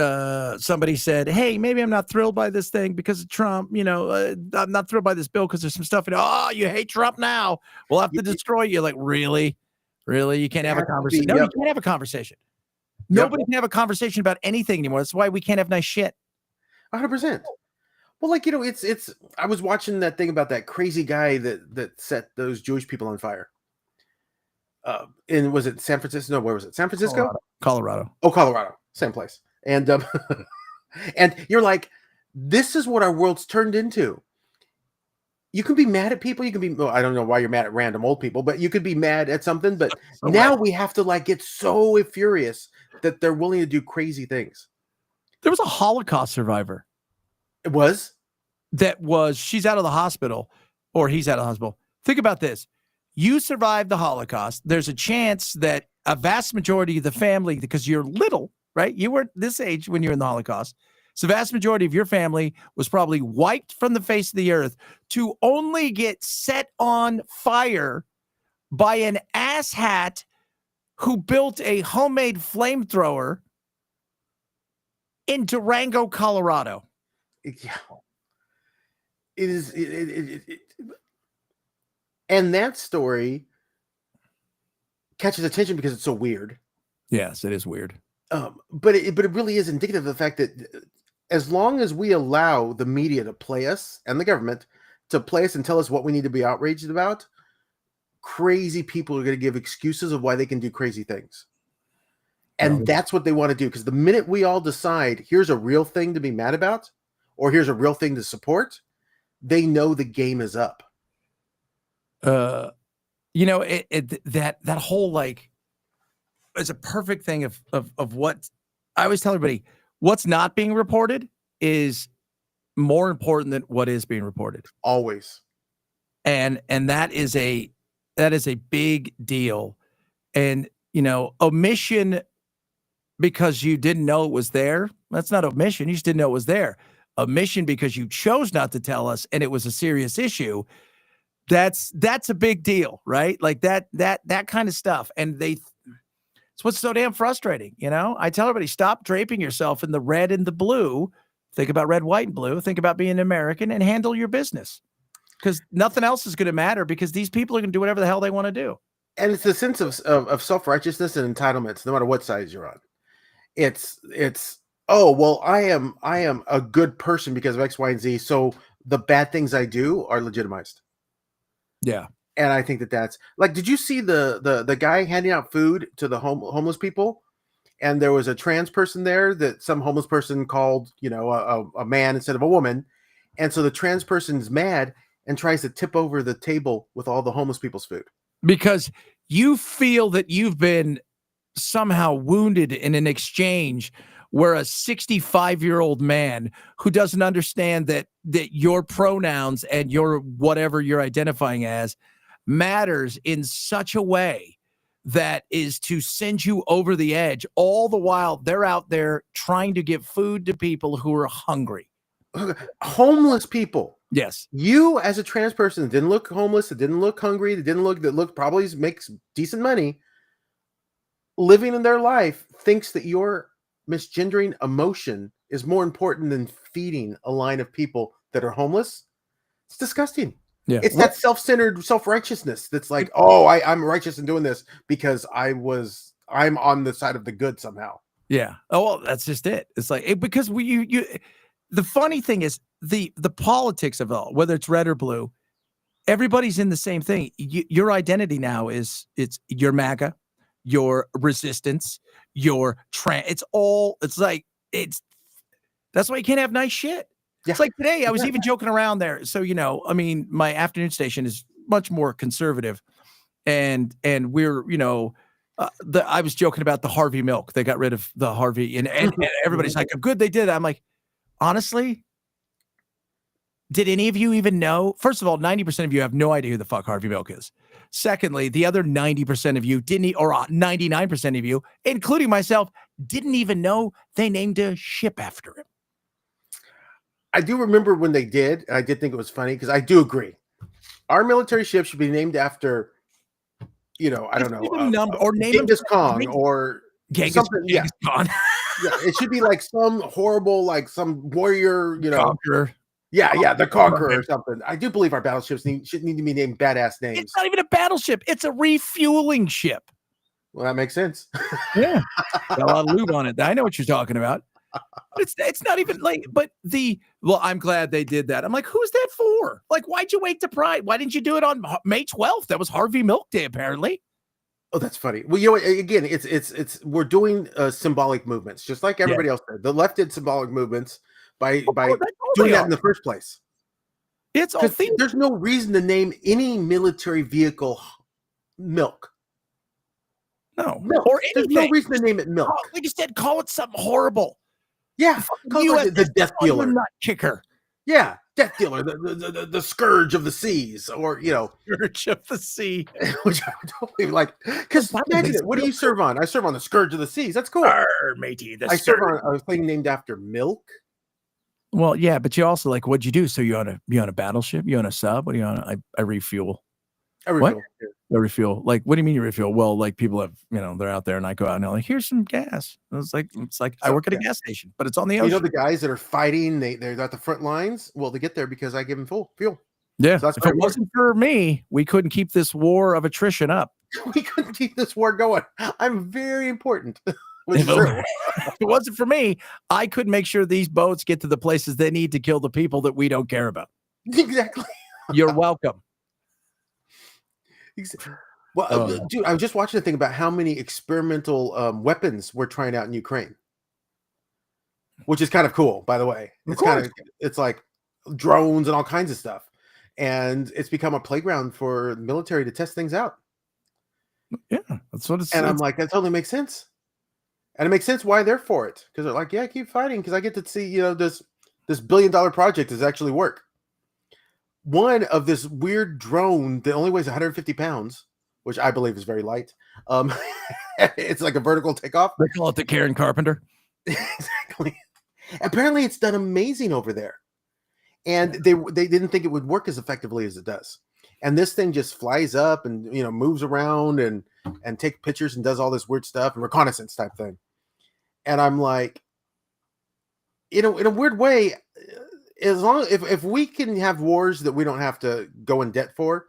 Somebody said, hey, maybe I'm not thrilled by this thing because of Trump. I'm not thrilled by this bill because there's some stuff in it. Oh, you hate Trump now. We'll have to destroy you. Like, really? Really? You can't have a conversation. No, you can't have a conversation. Nobody can have a conversation about anything anymore. That's why we can't have nice shit. 100%. Well, it's. I was watching that thing about that crazy guy that set those Jewish people on fire. And was it San Francisco? No, where was it? San Francisco? Colorado. Oh, Colorado. Same place. And and you're like, this is what our world's turned into. You can be mad at people. You can be. Well, I don't know why you're mad at random old people, but you could be mad at something. But now we have to get so furious that they're willing to do crazy things. There was a Holocaust survivor. It was? She's out of the hospital, or he's out of the hospital. Think about this. You survived the Holocaust. There's a chance that a vast majority of the family, because you're little, right? You were this age when you're in the Holocaust. So the vast majority of your family was probably wiped from the face of the earth to only get set on fire by an asshat who built a homemade flamethrower in Durango, Colorado. Yeah, it is. And that story catches attention because it's so weird. Yes, it is weird. But it really is indicative of the fact that as long as we allow the media to play us and the government to play us and tell us what we need to be outraged about, crazy people are going to give excuses of why they can do crazy things. And that's what they want to do. Because the minute we all decide, here's a real thing to be mad about, or here's a real thing to support, they know the game is up. that whole like is a perfect thing of what I always tell everybody. What's not being reported is more important than what is being reported. Always. And that is a big deal. And omission because you didn't know it was there, that's not omission. You just didn't know it was there. Omission because you chose not to tell us and it was a serious issue. That's a big deal, right? Like that kind of stuff. And it's what's so damn frustrating. I tell everybody, stop draping yourself in the red and the blue. Think about red, white, and blue. Think about being an American and handle your business, because nothing else is going to matter, because these people are going to do whatever the hell they want to do. And it's a sense of self-righteousness and entitlements, no matter what side you're on. It's oh, well, I am a good person because of X, Y, and Z. So the bad things I do are legitimized. Yeah. And I think that's like, did you see the guy handing out food to the homeless people? And there was a trans person there that some homeless person called, a man instead of a woman. And so the trans person's mad and tries to tip over the table with all the homeless people's food. Because you feel that you've been somehow wounded in an exchange where a 65-year-old man who doesn't understand that your pronouns and your whatever you're identifying as matters in such a way that is to send you over the edge, all the while they're out there trying to give food to people who are hungry. Homeless people. Yes. You as a trans person didn't look homeless, it didn't look hungry, that looked probably makes decent money, living in their life, thinks that your misgendering emotion is more important than feeding a line of people that are homeless. It's disgusting. Yeah. It's that self-centered self-righteousness that's like, oh, I'm righteous in doing this because I'm on the side of the good somehow. Yeah. Oh, well, that's just it. It's like, because the funny thing is the politics of it all, whether it's red or blue, everybody's in the same thing. Your identity now it's your MAGA, your resistance, your that's why you can't have nice shit. Yeah. It's like today, I was even joking around there. So, my afternoon station is much more conservative. And we're, I was joking about the Harvey milk. They got rid of the Harvey and everybody's like, good, they did. I'm like, honestly, did any of you even know? First of all, 90% of you have no idea who the fuck Harvey milk is. Secondly, the other 90% of you didn't, or 99% of you, including myself, didn't even know they named a ship after him. I do remember when they did, and I did think it was funny because I do agree. Our military ship should be named after, I don't know, or name Genghis Khan or something. Genghis Khan. Yeah, it should be like some horrible, like some warrior, Conqueror. Yeah, the Conqueror or something. I do believe our battleships should need to be named badass names. It's not even a battleship; it's a refueling ship. Well, that makes sense. Yeah, got a lot of lube on it. I know what you're talking about. It's not even like, I'm glad they did that. I'm like, who's that for? Like, why'd you wait to Pride? Why didn't you do it on May 12th? That was Harvey Milk Day, apparently. Oh, that's funny. Well, again, we're doing symbolic movements, just like everybody else did. The left did symbolic movements by doing that in the first place. It's all there's no reason to name any military vehicle milk. No, milk. Or anything. There's no reason to name it milk. Like you said, call it something horrible. Yeah, the death dealer, nut kicker. Yeah, death dealer, the scourge of the seas, or scourge of the sea, which I totally like. Because imagine it. What do you serve on? I serve on the scourge of the seas. That's cool. Matey, I serve on a thing named after milk. Well, yeah, but you also like, what'd you do? So you on a battleship? You on a sub? What are you on? I refuel. I refuel. What? I refuel. Like, what do you mean you refuel? Well, like people have, they're out there and I go out and they're like, here's some gas. It's like I work at a gas station, but it's on the ocean. The guys that are fighting, they're at the front lines. Well, they get there because I give them full fuel. Yeah. So if it wasn't for me, we couldn't keep this war of attrition up. We couldn't keep this war going. I'm very important. If it wasn't for me, I couldn't make sure these boats get to the places they need to kill the people that we don't care about. Exactly. You're welcome. Well, dude, I was just watching a thing about how many experimental weapons we're trying out in Ukraine, which is kind of cool, by the way. It's like drones and all kinds of stuff, and it's become a playground for the military to test things out. Yeah, that's what And I'm like, that totally makes sense. And it makes sense why they're for it. Because they're like, yeah, keep fighting, because I get to see, this $1 billion project does actually work. One of this weird drone that only weighs 150 pounds, which I believe is very light. It's like a vertical takeoff. They call it the Karen Carpenter. Exactly. Apparently, it's done amazing over there, and they didn't think it would work as effectively as it does. And this thing just flies up and moves around and take pictures and does all this weird stuff and reconnaissance type thing. And I'm like, in a weird way, as long if we can have wars that we don't have to go in debt for,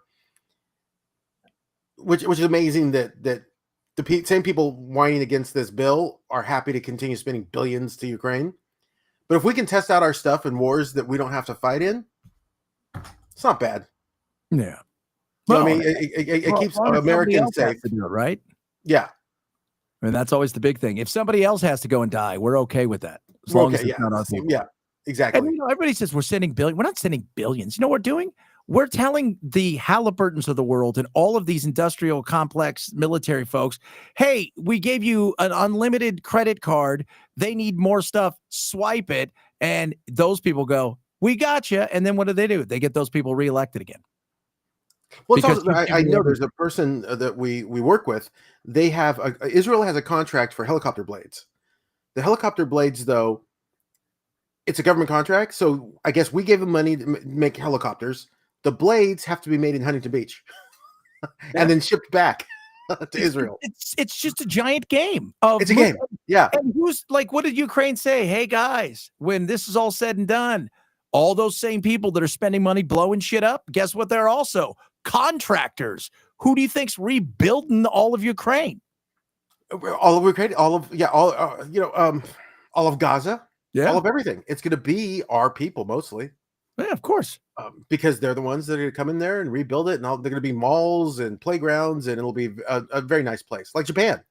which is amazing that the same people whining against this bill are happy to continue spending billions to Ukraine. But if we can test out our stuff in wars that we don't have to fight in, it's not bad. Yeah. Well, I mean, it keeps Americans safe. To do it, right? Yeah. I mean, that's always the big thing. If somebody else has to go and die, we're okay with that. As long as it's not our people. Yeah, exactly. And everybody says we're sending billions. We're not sending billions. You know what we're doing? We're telling the Halliburtons of the world and all of these industrial complex military folks, hey, we gave you an unlimited credit card. They need more stuff. Swipe it. And those people go, we got you. And then what do? They get those people reelected again. Well, it's also, I know there's a person that we work with. They have Israel has a contract for helicopter blades. The helicopter blades, though, it's a government contract. So I guess we gave them money to make helicopters. The blades have to be made in Huntington Beach and then shipped back to Israel. It's just a giant game. It's a game. Yeah. And who's like, what did Ukraine say? Hey, guys, when this is all said and done, all those same people that are spending money blowing shit up, guess what? They're also contractors. Who do you think's rebuilding all of Ukraine? All of Ukraine, all of Gaza, all of everything. It's going to be our people mostly. Yeah, of course. Because they're the ones that are going to come in there and rebuild it, and they're going to be malls and playgrounds, and it'll be a very nice place, like Japan.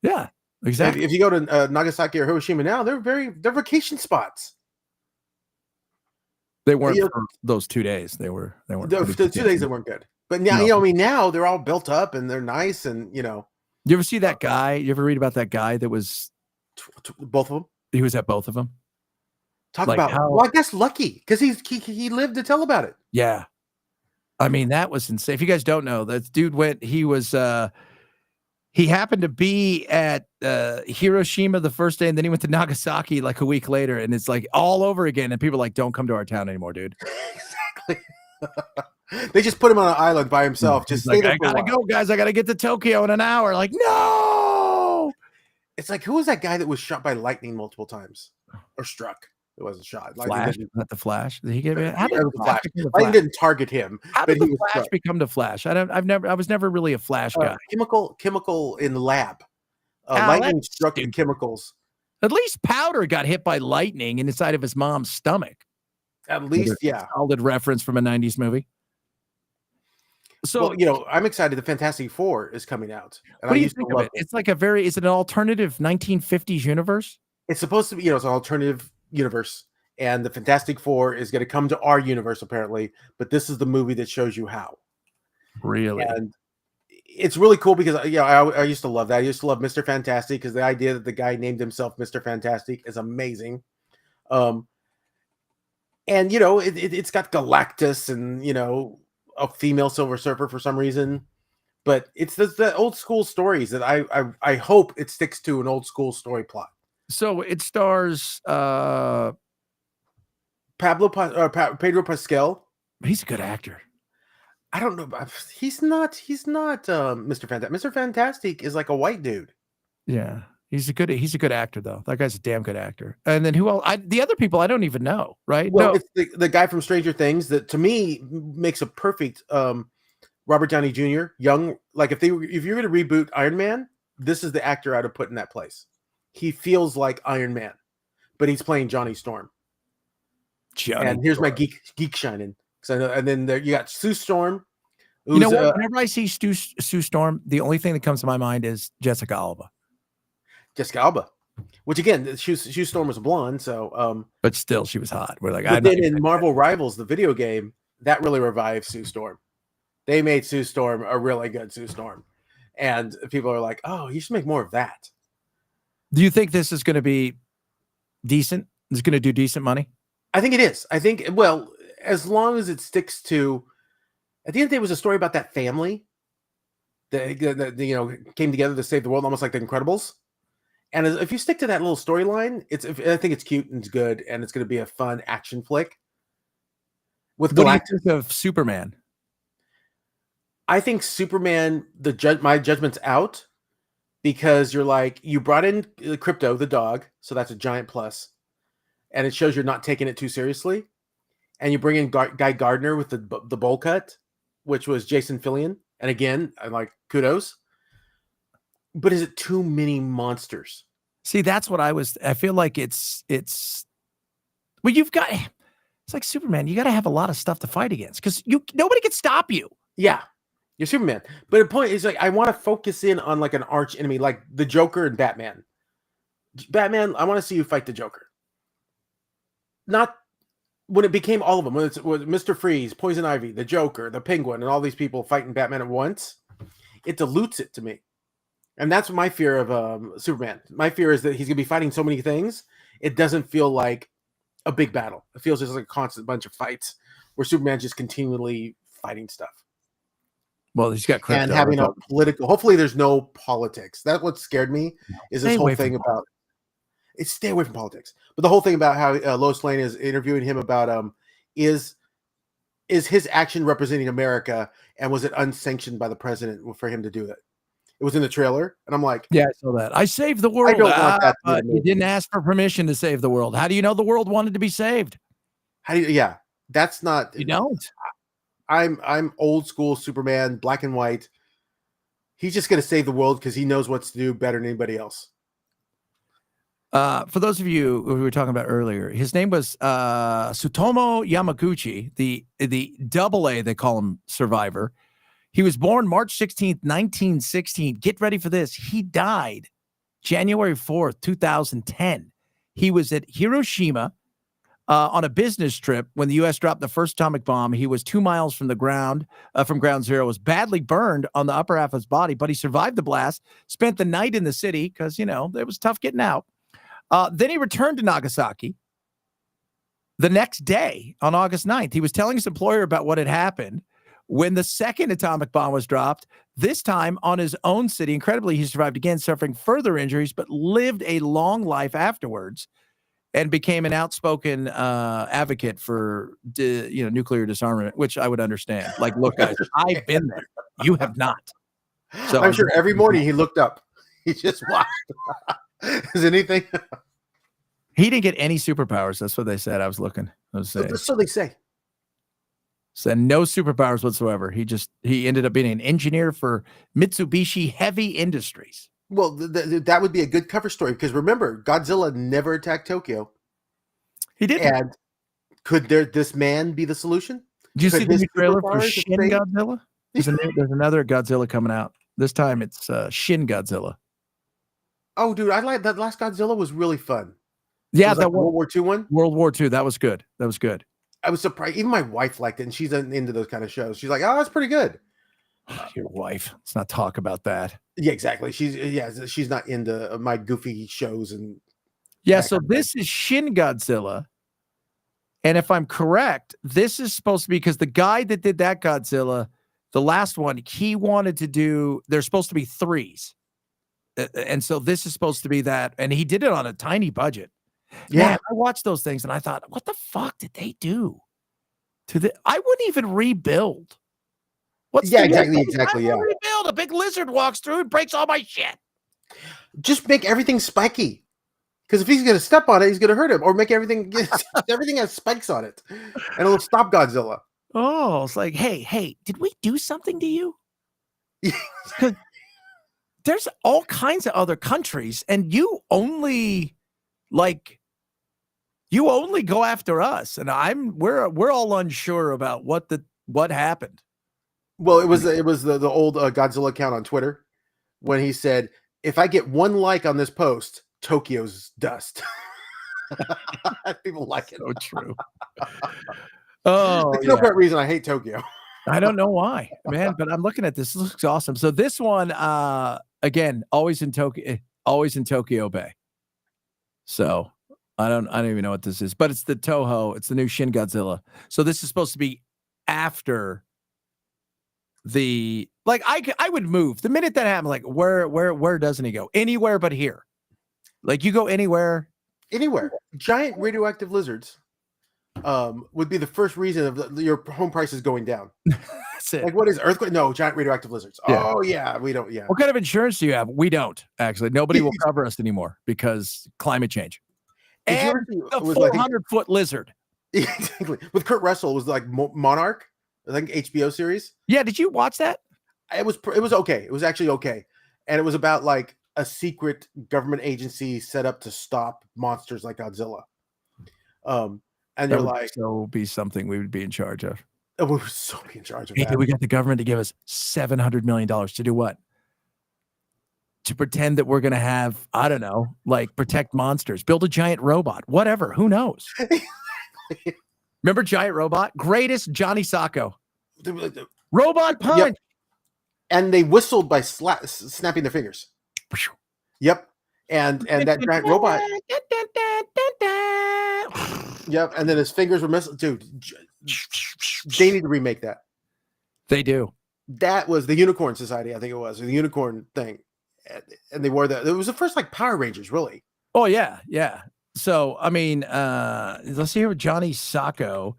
Yeah, exactly. If you go to Nagasaki or Hiroshima now, they're vacation spots. They weren't for those 2 days. They weren't. The 2 days they weren't good. But now, now they're all built up and they're nice, and You ever see that guy? You ever read about that guy that was both of them? He was at both of them. Talk about well, I guess lucky because he lived to tell about it. Yeah, I mean that was insane. If you guys don't know, that dude went. He happened to be at Hiroshima the first day, and then he went to Nagasaki like a week later, and it's like all over again. And people are like, "Don't come to our town anymore, dude." Exactly. They just put him on an island by himself. Just like, I gotta go, guys. I gotta get to Tokyo in an hour. Like, no. It's like, who was that guy that was shot by lightning multiple times or struck? It wasn't shot. Flash, not the Flash. Did he get it? How did the Flash? Lightning didn't target him. How did the Flash become the Flash? I was never really a Flash guy. Chemical in the lab. Lightning struck the chemicals. At least Powder got hit by lightning inside of his mom's stomach. At least, yeah. Solid reference from a 90s movie. So, I'm excited. The Fantastic Four is coming out. And what do you think of it? It's like is it an alternative 1950s universe? It's supposed to be, it's an alternative universe. And the Fantastic Four is going to come to our universe, apparently. But this is the movie that shows you how. Really? And it's really cool because, I used to love that. I used to love Mr. Fantastic because the idea that the guy named himself Mr. Fantastic is amazing. And, it's got Galactus and, a female Silver Surfer for some reason. But it's the old school stories that I hope it sticks to an old school story plot. So it stars Pedro Pascal. He's a good actor. I don't know. He's not Mr. Fantastic. Mr. Fantastic is like a white dude. Yeah. He's a good actor though. That guy's a damn good actor. And then who else? The other people I don't even know, right? Well, it's the guy from Stranger Things that to me makes a perfect Robert Downey Jr. young. Like if you're going to reboot Iron Man, this is the actor I'd have put in that place. He feels like Iron Man, but he's playing Johnny Storm. And here's my geek shining. And then you got Sue Storm. Whenever I see Sue Storm, the only thing that comes to my mind is Jessica Alba. Jessica Alba, which again, Sue Storm was a blonde, so but still she was hot. We're like, but then in Marvel Rivals, the video game, that really revived Sue Storm. They made Sue Storm a really good Sue Storm, And people are like, oh, you should make more of that. Do you think this is going to be decent? Is going to do decent money? I think it is. I think, well, as long as it sticks to, at the end of the day, it was a story about that family that came together to save the world, almost like the Incredibles. And if you stick to that little storyline, I think it's cute and it's good, and it's going to be a fun action flick. With what Galactus, do you think of Superman? I think Superman, my judgment's out, because you're like, you brought in Crypto, the dog, so that's a giant plus, and it shows you're not taking it too seriously. And you bring in Guy Gardner with the bowl cut, which was Jason Fillion, and again, I'm like, kudos. But is it too many monsters? See, that's what I feel like it's well, it's like Superman. You got to have a lot of stuff to fight against because nobody can stop you. Yeah, you're Superman. But the point is, like, I want to focus in on like an arch enemy, like the Joker and Batman. Batman, I want to see you fight the Joker. Not when it became all of them. When it's Mr. Freeze, Poison Ivy, the Joker, the Penguin, and all these people fighting Batman at once, it dilutes it to me. And that's my fear of Superman. My fear is that he's going to be fighting so many things, it doesn't feel like a big battle. It feels just like a constant bunch of fights where Superman's just continually fighting stuff. Well, he's got Crypto, and having a political. Hopefully, there's no politics. That's what scared me. Is this whole thing about? It's stay away from politics. But the whole thing about how Lois Lane is interviewing him about is his action representing America, and was it unsanctioned by the president for him to do it? It was in the trailer, and I'm like, yeah, I saw that. I saved the world. I don't want that. But you didn't ask for permission to save the world. How do you know the world wanted to be saved? How do you? Yeah, that's not. You don't. I'm old school Superman, black and white. He's just going to save the world because he knows what to do better than anybody else. For those of you who we were talking about earlier, his name was Tsutomu Yamaguchi, the AA, they call him, survivor. He was born March 16th, 1916. Get ready for this. He died January 4th, 2010. He was at Hiroshima on a business trip when the U.S. dropped the first atomic bomb. He was 2 miles from the ground, from ground zero, was badly burned on the upper half of his body, but he survived the blast, spent the night in the city because, it was tough getting out. Then he returned to Nagasaki the next day on August 9th. He was telling his employer about what had happened when the second atomic bomb was dropped, this time on his own city. Incredibly, he survived again, suffering further injuries, but lived a long life afterwards and became an outspoken advocate for nuclear disarmament, which I would understand. Like, look, guys, I've been there. You have not. So I'm sure every morning he looked up. He just watched. Is anything? He didn't get any superpowers. That's what they said. I was looking. So they say. Said no superpowers whatsoever. He ended up being an engineer for Mitsubishi Heavy Industries. Well, that would be a good cover story because remember, Godzilla never attacked Tokyo. He didn't. And could this man be the solution? Did you see the new trailer for Shin Godzilla? There's another Godzilla coming out. This time it's Shin Godzilla. Oh, dude, I like that. Last Godzilla was really fun. Yeah, that World War II one. World War II. That was good. I was surprised. Even my wife liked it, and she's into those kind of shows. She's like, "Oh, that's pretty good." Your wife. Let's not talk about that. Yeah, exactly. She's not into my goofy shows and. Yeah, so this is Shin Godzilla, and if I'm correct, this is supposed to be because the guy that did that Godzilla, the last one, he wanted to do. There's supposed to be 3s, and so this is supposed to be that, and he did it on a tiny budget. Yeah, man, I watched those things and I thought, what the fuck did they do to the? I wouldn't even rebuild. Exactly. Yeah, rebuild. A big lizard walks through and breaks all my shit. Just make everything spiky, because if he's gonna step on it, he's gonna hurt him, or make everything has spikes on it, and it'll stop Godzilla. Oh, it's like, hey, did we do something to you? There's all kinds of other countries, and you only go after us, and we're all unsure about what happened. Well, it was the old Godzilla account on Twitter when he said, "If I get 1 like on this post, Tokyo's dust." People like it. So true. Oh, there's no great reason I hate Tokyo. I don't know why, man, but I'm looking at this. This looks awesome. So this one, again, always in Tokyo Bay. So I don't even know what this is, but it's the Toho. It's the new Shin Godzilla. So this is supposed to be after the, like, I would move the minute that happened. Like, where doesn't he go? Anywhere but here. Like, you go anywhere. Giant radioactive lizards would be the first reason of your home prices going down. That's it. Like, what is earthquake? No, giant radioactive lizards. Yeah. Oh yeah, we don't. Yeah. What kind of insurance do you have? We don't, actually. Nobody will cover us anymore because climate change. And the 400-foot lizard. Exactly. With Kurt Russell, it was like Monarch, I think HBO series. Yeah, did you watch that? It was okay. It was actually okay, and it was about like a secret government agency set up to stop monsters like Godzilla. And That you're would like, so be something we would be in charge of. we would so be in charge of Hey, that. we got the government to give us $700 million to do what? To pretend that we're going to have, I don't know, like protect monsters, build a giant robot, whatever. Who knows? Remember Giant Robot? Greatest Johnny Sacco. Robot punch. Yep. And they whistled by snapping their fingers. Yep. And that giant robot. Yep. And then his fingers were missing. Dude, they need to remake that. They do. That was the Unicorn Society, I think it was, or the Unicorn thing. And they wore that. It was the first like Power Rangers, really. Oh, yeah. Yeah. So, I mean, let's see here with Johnny Sacco,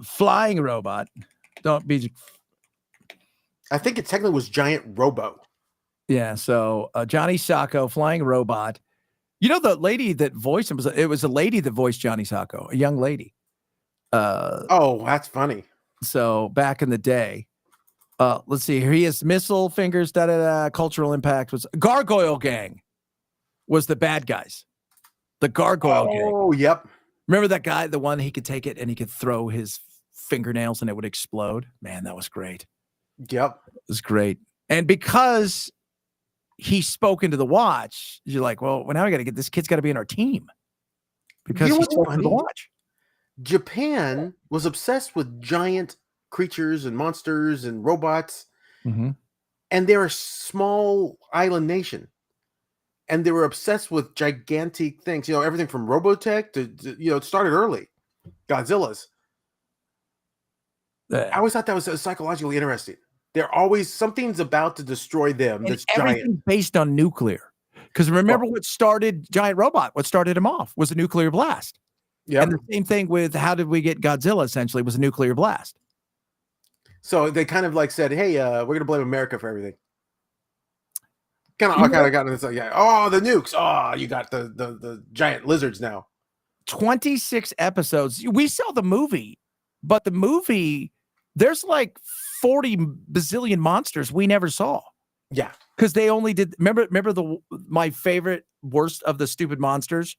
flying robot. Don't be. I think it technically was Giant Robo. Yeah. So, Johnny Sacco, flying robot. You know, the lady that voiced him it was a lady that voiced Johnny Sacco, a young lady. Oh, that's funny. So, back in the day, let's see here. He has missile fingers, cultural impact was Gargoyle Gang was the bad guys. The Gargoyle Gang. Oh, yep. Remember that guy, the one he could take it and he could throw his fingernails and it would explode? Man, that was great. Yep. It was great. And because he spoke into the watch, you're like, well, now we got to get this kid's got to be in our team because he spoke into the watch. Japan was obsessed with giant creatures and monsters and robots. Mm-hmm. And they're a small island nation. And they were obsessed with gigantic things, everything from Robotech to it started early. Godzilla's. I always thought that was psychologically interesting. They're always, something's about to destroy them. And that's everything giant. Based on nuclear. Because remember what started Giant Robot? What started him off was a nuclear blast. Yeah. And the same thing with how did we get Godzilla, essentially, was a nuclear blast. So they kind of like said, hey, we're going to blame America for everything. Kind of got into this, yeah. Oh, the nukes. Oh, you got the giant lizards now. 26 episodes. We saw the movie, but the movie, there's like 40 bazillion monsters we never saw. Yeah. Because they only did, remember my favorite, worst of the stupid monsters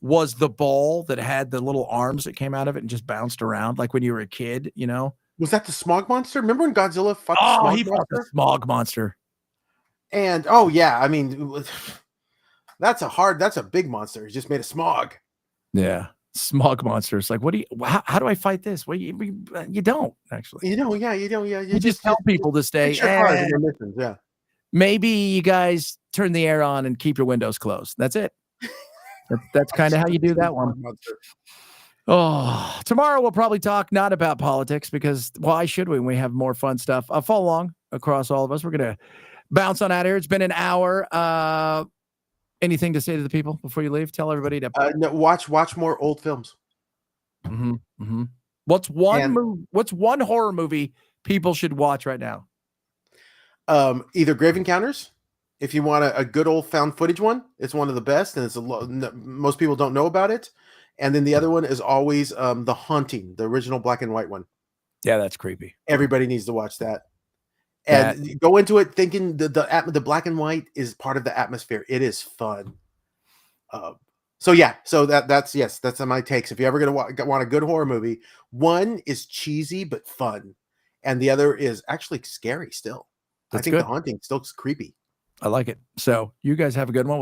was the ball that had the little arms that came out of it and just bounced around like when you were a kid, Was that the smog monster? Remember when Godzilla fought the smog monster? The smog monster. And yeah, I mean, that's a big monster. He just made a smog. Yeah, smog monsters. Like, how do I fight this? Well, you don't actually. You don't. Yeah. You just tell people to stay. Yeah. Maybe you guys turn the air on and keep your windows closed. That's it. That's kind of how you do that one. Oh, tomorrow we'll probably talk not about politics because why should we? We have more fun stuff. Follow along across all of us. We're gonna bounce on out here. It's been an hour. Anything to say to the people before you leave? Tell everybody to no, watch more old films. Mm-hmm, mm-hmm. What's one horror movie people should watch right now? Either Grave Encounters, if you want a good old found footage one. It's one of the best, and most people don't know about it. And then the other one is always The Haunting, the original black and white one. Yeah, that's creepy. Everybody needs to watch that. And go into it thinking the black and white is part of the atmosphere. It is fun. So that's my takes. If you're ever gonna want a good horror movie, one is cheesy but fun, and the other is actually scary. Still, I think The Haunting still is creepy. I like it. So you guys have a good one.